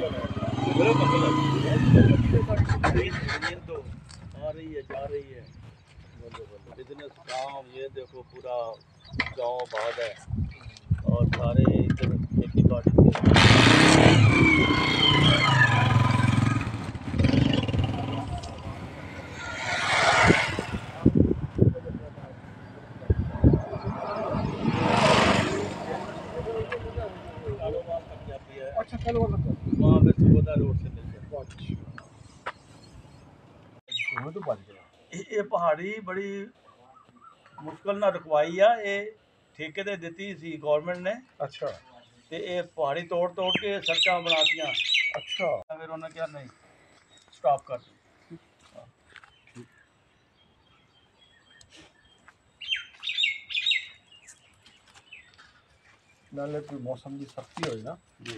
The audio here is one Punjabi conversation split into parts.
आ रही है जा रही है बिजनेस काम ये देखो पूरा गांव बाग है और सारे इधर खेती बाड़ी से अच्छा कल वाला वहाँ पे सुबोधा रोड से मिलते हैं। तो बच गया ये पहाड़ी बड़ी मुश्किल ना रखवाई आ ये ठेके ते दित्ती सी गवर्नमेंट ने अच्छा ते ये पहाड़ी तोड़ तोड़ के सड़कां बनातियां अच्छा फिर उन्होंने क्या नहीं स्टॉप कर दी नाले कोई मौसम की सख्ती हो ना जी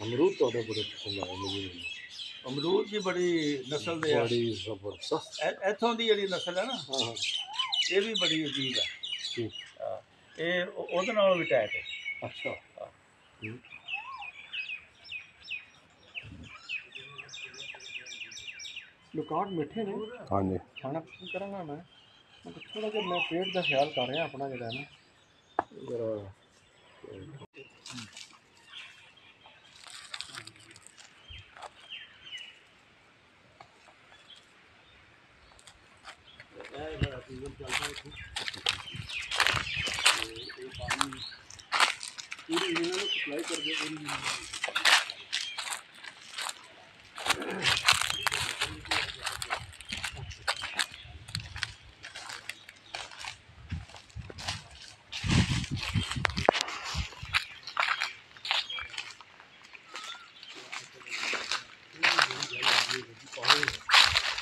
अमरूद तो बड़े पसंद आए मुझे अमरूद की बड़ी नस्ल दे बड़ी जबरदस्त इथों की जी नस्ल है ना हाँ हाँ ये भी बड़ी अजीब है ठीक ये ਉਹਦੇ ਨਾਲੋਂ भी टाइट है अच्छा लोकाट मिठे ने हाँ जी खाना पसंद करूँगा मैं थोड़ा जब मैं पेट का ख्याल कर रहा अपना जो है ना जरा पूरी इन्होंने सप्लाई कर दिया पूरी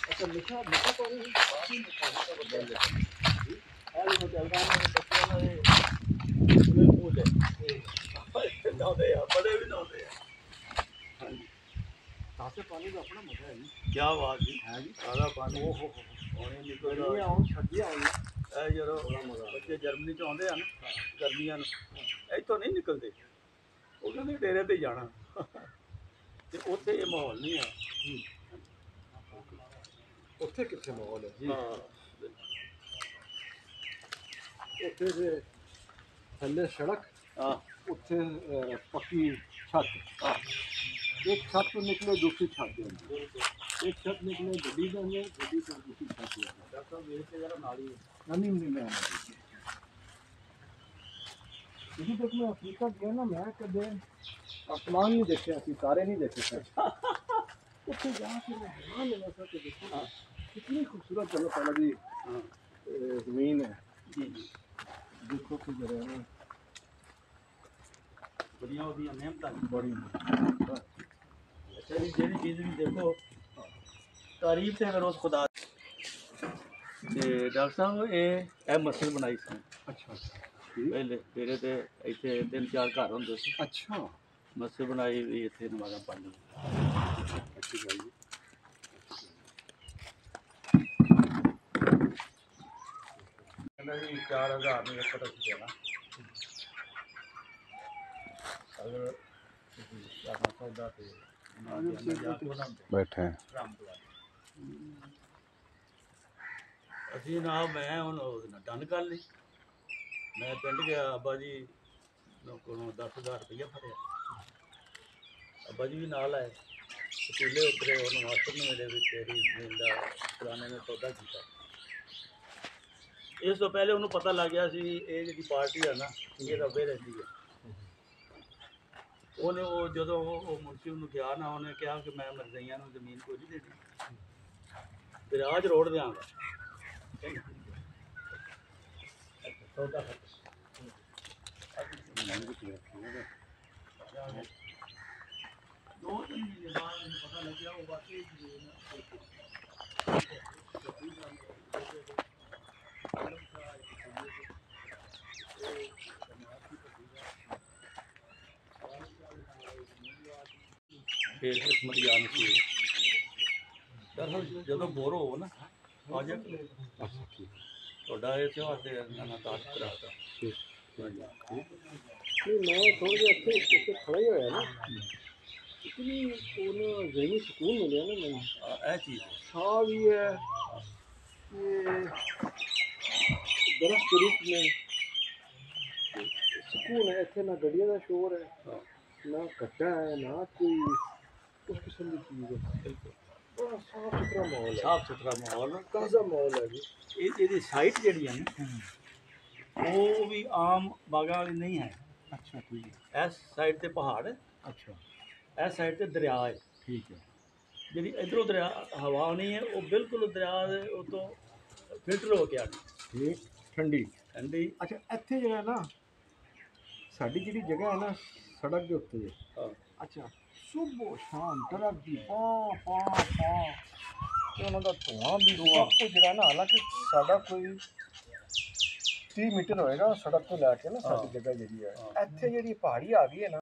अच्छा मीठा मीठा पानी पानी का अपना मजा है क्या बात जी है जी सारा पानी ਜਦੋਂ ਬੱਚੇ ਜਰਮਨੀ ਚ ਆਉਂਦੇ ਆ ਨਾ ਗਰਮੀਆਂ ਨੂੰ ਇੱਥੋਂ ਨਹੀਂ ਨਿਕਲਦੇ ਉਹ ਕਹਿੰਦੇ ਡੇਰੇ ਤੇ ਜਾਣਾ ਤੇ ਉੱਥੇ ਇਹ ਮਾਹੌਲ ਨਹੀਂ ਆ ਉੱਥੇ ਕਿੱਥੇ ਮਾਹੌਲ ਹੈ ਜੀ ਹਾਂ ਉੱਥੇ ਦੇ ਥੱਲੇ ਸੜਕ ਹਾਂ ਉੱਥੇ ਪੱਕੀ छत एक छत तो निकले दूसरी छत दे एक छत निकले गड्डी देंगे गड्डी से दूसरी छत दे ਡਾਕਟਰ ਵੇਖ ਕੇ ਜਰਾ ਨਾਲ ਹੀ नहीं मैं इसी तक मैं अफ्रीका गया ना मैं कदे आसमान नहीं देखे असि तारे नहीं देखे सर उत्थे जाके मैं हैरान हो गया कि देखो कितनी खूबसूरत जगह ताला दी ज़मीन है जी जी देखो कि जरा ना बड़िया ਉਹਦੀਆਂ ਮਿਹਨਤਾਂ बड़ी ਅੱਛਾ ਜੀ ਜਿਹੜੀ ਚੀਜ਼ ਵੀ ਦੇਖੋ ਤਾਰੀਫ ਤੇ ਫਿਰ ਉਸ ਖੁਦਾ ਤੇ ਡਾਕਟਰ ਸਾਹਿਬ ਇਹ ਮਸਜਿਦ ਬਣਾਈ ਸੀ अच्छा ਪਹਿਲੇ ਡੇਰੇ ਤੇ ਇੱਥੇ 3-4 ਘਰ ਹੁੰਦੇ ਸੀ अच्छा ਮਸਜਿਦ ਬਣਾਈ ਵੀ ਇੱਥੇ ਨਮਾਜ਼ਾਂ ਪੜ੍ਹਨੀ अच्छी गल ਕਹਿੰਦਾ ਜੀ 4000 ਨੂੰ ਇੱਕ ਤਾਂ ਦੇਣਾ अगर सौदा से बैठे ਅਸੀਂ ਨਾ ਮੈਂ ਹੁਣ ਡਨ ਕਰ ਲਈ ਮੈਂ ਪਿੰਡ ਗਿਆ ਅੱਬਾ ਜੀ ਕੋਲੋਂ 10,000 ਰੁਪਇਆ ਫੜਿਆ ਅੱਬਾ ਜੀ ਵੀ ਨਾਲ ਆਏ ਸਕੂਲੇ ਉਤਰੇ ਉਹਨੂੰ ਮਾਸਟਰ ਨੂੰ ਮਿਲੇ ਵੀ ਤੇਰੀ ਜ਼ਮੀਨ ਦਾ ਫਲਾਣੇ ਨੇ ਸੌਦਾ ਕੀਤਾ ਇਸ ਤੋਂ ਪਹਿਲੇ ਉਹਨੂੰ ਪਤਾ ਲੱਗ ਗਿਆ ਸੀ ਇਹ ਜਿਹੜੀ ਪਾਰਟੀ ਆ ਨਾ ਇਹ ਰੱਬੇ ਰਹਿੰਦੀ ਹੈ ਉਹਨੇ ਉਹ ਜਦੋਂ ਉਹ ਮੁਨਸੀ ਨੂੰ ਗਿਆ ਨਾ ਉਹਨੇ ਕਿਹਾ ਕਿ ਮੈਂ ਮਰਜ਼ਈਆਂ ਨੂੰ ਜ਼ਮੀਨ ਕੋਈ ਨਹੀਂ ਦੇਣੀ ਫਿਰ ਆਜ ਰੋਡ ਦਿਆਂਗਾ ਸੌਦਾ ਦੋ ਤਿੰਨ ਮਹੀਨੇ ਬਾਅਦ ਮੈਨੂੰ ਪਤਾ ਲੱਗਿਆ ਉਹ ਵਾਕਈ ਫਿਰ ਕਿਸਮਤ ਯਾਦ ਸੀ ਦਰਅਸਲ ਜਦੋਂ ਬੋਰ ਹੋਵੋ ਨਾ ਆ ਜਾ ਤੁਹਾਡਾ ਇਸ ਵਾਸਤੇ ਨਾ ਤਾਸ਼ ਕਰਾਤਾ नहीं मैं थोड़ा जिहा इत्थे खड़ा ही होया ना इतनी ओना ज़हनी सुकून मिलिया ना मैनूं ਇਹ ਚੀਜ਼ ਹੈ। छाह भी है ये दरख्त के रूप में सुकून है इत्थे ना गड्डियां दा शोर है ਹਾਂ, ना कट्टा है ना कोई उस किस्म की चीज़ है ਬਿਲਕੁਲ बड़ा साफ सुथरा माहौल है ਸਾਫ ਸੁਥਰਾ ਮਾਹੌਲ। ताज़ा माहौल है जी ਇਹਦੀ ਸਾਈਟ ਜਿਹੜੀ ਹੈ ਨਾ ਉਹ ਵੀ ਆਮ ਬਾਗਾਂ ਵਾਲੀ ਨਹੀਂ ਹੈ। अच्छा ठीक है ਇਸ ਸਾਈਡ ਤੇ ਪਹਾੜ ਹੈ, अच्छा ਇਸ ਸਾਈਡ ਤੇ ਦਰਿਆ ਹੈ। ठीक है ਜਿਹੜੀ ਇਧਰੋਂ ਦਰਿਆ ਹਵਾ ਆਉਣੀ ਹੈ ਉਹ ਬਿਲਕੁਲ ਦਰਿਆ ਦੇ ਉਤੋਂ ਫਿਲਟਰ ਹੋ ਕੇ ਆਣੀ ठीक ठंडी ਠੰਡੀ। अच्छा ਇੱਥੇ ਜਿਹੜਾ ਨਾ ਸਾਡੀ ਜਿਹੜੀ ਜਗ੍ਹਾ ਹੈ ਨਾ ਸੜਕ ਦੇ ਉੱਤੇ ਹਾਂ, ਅੱਛਾ ਸੁਬਹ ਸ਼ਾਮ ਟਰੱਕ ਦੀ ਪਾ ਪਾ ਪਾ ਤੇ ਉਹਨਾਂ ਦਾ ਧੂਆਂ ਵੀ ਸਭ ਕੁਝ ਜਿਹੜਾ ਨਾ ਹਾਲਾਂਕਿ ਸਾਡਾ ਕੋਈ 30 ਮੀਟਰ ਹੋਏਗਾ ਸੜਕ ਤੋਂ ਲੈ ਕੇ ਨਾ ਸਾਡੀ ਜਗ੍ਹਾ ਜਿਹੜੀ ਹੈ ਇੱਥੇ ਜਿਹੜੀ ਪਹਾੜੀ ਆ ਗਈ ਹੈ ਨਾ